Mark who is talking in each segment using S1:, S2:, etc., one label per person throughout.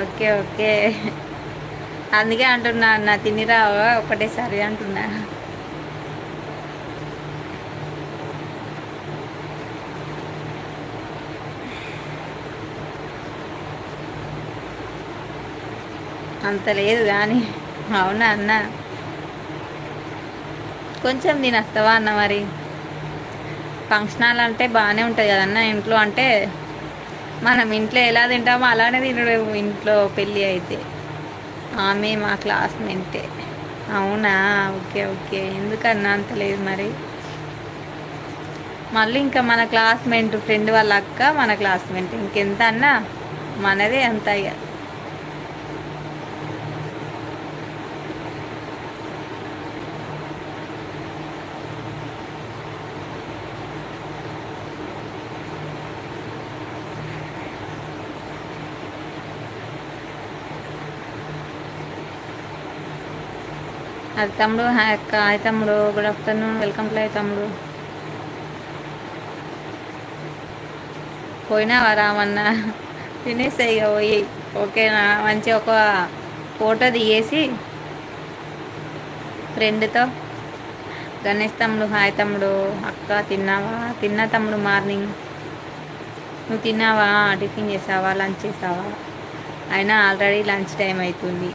S1: Okay okay. అందుకే అంటున్నా అన్న తినిరావా ఒకటేసారి అంటున్నా. అంత లేదు కానీ. అవునా అన్న? కొంచెం తినేస్తావా అన్న మరి? ఫంక్షన్ హాల్ అంటే బాగానే ఉంటుంది కదన్న. ఇంట్లో అంటే మనం ఇంట్లో ఎలా తింటామో అలానే తినడు ఇంట్లో పెళ్ళి అయితే. ఆమె మా క్లాస్మేటే. అవునా? Okay okay. ఎందుకన్నా అంత లేదు మరి? మళ్ళీ ఇంకా మన క్లాస్మేట్ ఫ్రెండ్ వాళ్ళ అక్క మన క్లాస్మేట్ ఇంకెంత అన్నా మనదే అంత ఇక. అది తమ్ముడు. హాయ్ అక్క. హాయ్ తమ్ముడు. Good afternoon. Welcome to live తమ్ముడు. పోయినావా రామన్న? తినేసే ఇక పోయి. ఓకేనా? మంచి ఒక ఫోటో దిగేసి ఫ్రెండ్తో. గణేష్ తమ్ముడు. హాయ్ తమ్ముడు. అక్క తిన్నావా? తిన్నా తమ్ముడు మార్నింగ్. నువ్వు తిన్నావా? టిఫిన్ చేసావా? లంచ్ చేసావా? అయినా ఆల్రెడీ లంచ్ టైం అవుతుంది.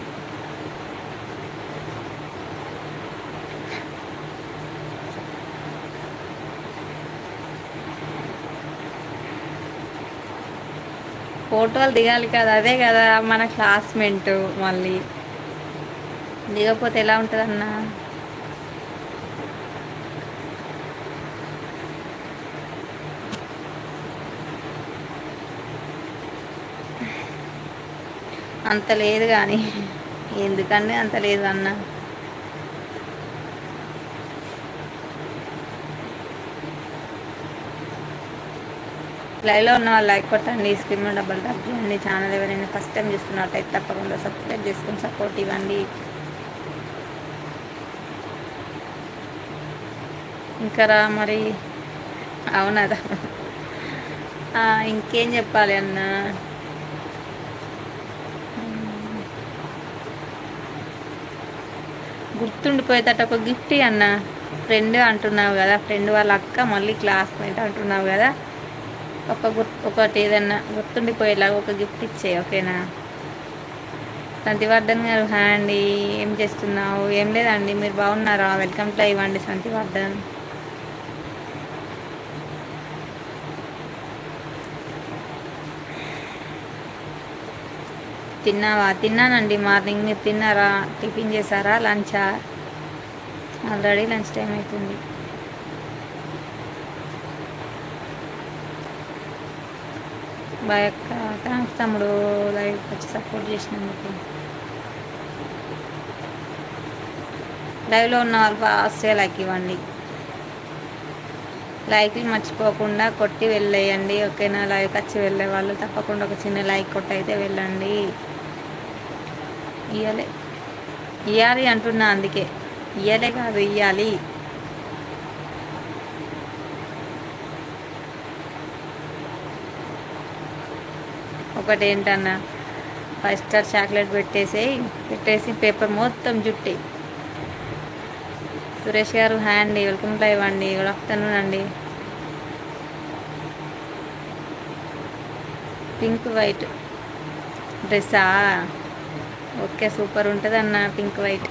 S1: ఫోటోలు దిగాలి కదా, అదే కదా మన క్లాస్మేట్. మళ్ళీ దిగకపోతే ఎలా ఉంటుంది అన్న? అంత లేదు కానీ. ఎందుకండి అంత లేదు అన్న? లైవ్లో ఉన్న వాళ్ళు లైక్ కొట్టండి, స్క్రీన్ మీద డబ్బులు టచ్ చేయండి. ఛానల్ ఎవరైనా ఫస్ట్ టైం చూస్తున్నట్టయితే తప్పకుండా సబ్స్క్రైబ్ చేసుకొని సపోర్ట్ ఇవ్వండి. ఇంకా రా మరి. అవునదా? ఇంకేం చెప్పాలి అన్న? గుర్తుండిపోయేటట్టు ఒక గిఫ్ట్ అన్న. ఫ్రెండ్ అంటున్నావు కదా, ఫ్రెండ్ వాళ్ళ అక్క మళ్ళీ క్లాస్మేట్ అంటున్నావు కదా, ఒకటి ఏదన్నా గుర్తుండిపోయేలాగా ఒక గిఫ్ట్ ఇచ్చే. ఓకేనా? సంతివర్ధన్ గారు హాయ్ అండి. ఏం చేస్తున్నావు? ఏం లేదండి. మీరు బాగున్నారా? వెల్కమ్ టు లైవ్ అండి సంతివర్ధన్. తిన్నావా? తిన్నానండి మార్నింగ్. మీరు తిన్నారా? టిఫిన్ చేశారా? లంచా? ఆల్రెడీ లంచ్ టైం అవుతుంది. బాయ్ అక్క. థ్యాంక్స్ తమ్ముడు లైవ్కి వచ్చి సపోర్ట్ చేసినందుకు. లైవ్లో ఉన్న వాళ్ళు ఫాస్ట్గా లైక్ ఇవ్వండి. లైక్లు మర్చిపోకుండా కొట్టి వెళ్ళేయండి. ఓకేనా? లైవ్కి వచ్చి వెళ్ళే వాళ్ళు తప్పకుండా ఒక చిన్న లైక్ కొట్టి అయితే వెళ్ళండి. ఇయ్యాలి అంటున్నా, అందుకే. ఇయ్యలే కాదు, ఇయ్యాలి. ఒకటి ఏంటన్నా, 5 స్టార్ చాక్లెట్ పెట్టేసి పేపర్ మొత్తం జుట్టి. సురేష్ గారు హాయ్ అండి. వెల్కమ్ లైవ్ అండి. గుడ్ ఆఫ్టర్నూన్ అండి. పింక్ వైట్ డ్రెస్సా? ఓకే, సూపర్ ఉంటుంది అన్న పింక్ వైట్.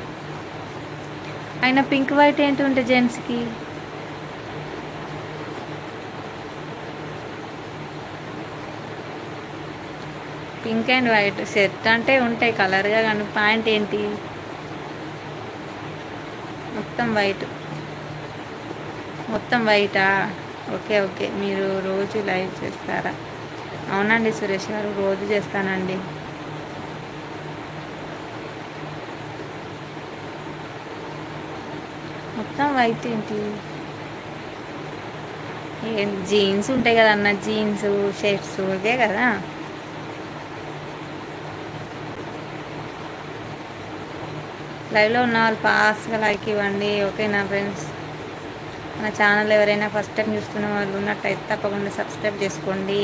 S1: అయినా పింక్ వైట్ ఏంటి ఉంటే జెంట్స్కి? పింక్ అండ్ వైట్ షర్ట్ అంటే ఉంటాయి కలర్గా, కానీ ప్యాంట్ ఏంటి మొత్తం వైట్? మొత్తం వైటా? Okay okay. మీరు రోజు లైవ్ చేస్తారా? అవునండి సురేష్ గారు, రోజు చేస్తానండి. మొత్తం వైట్ ఏంటి? జీన్స్ ఉంటాయి కదా అన్న, జీన్స్ షర్ట్స్ ఇవే కదా. లైవ్లో ఉన్న వాళ్ళు ఫాస్ట్గా లైక్ ఇవ్వండి. ఓకేనా ఫ్రెండ్స్? మన ఛానల్ ఎవరైనా ఫస్ట్ టైం చూస్తున్న వాళ్ళు ఉన్నట్టయితే తప్పకుండా సబ్స్క్రైబ్ చేసుకోండి.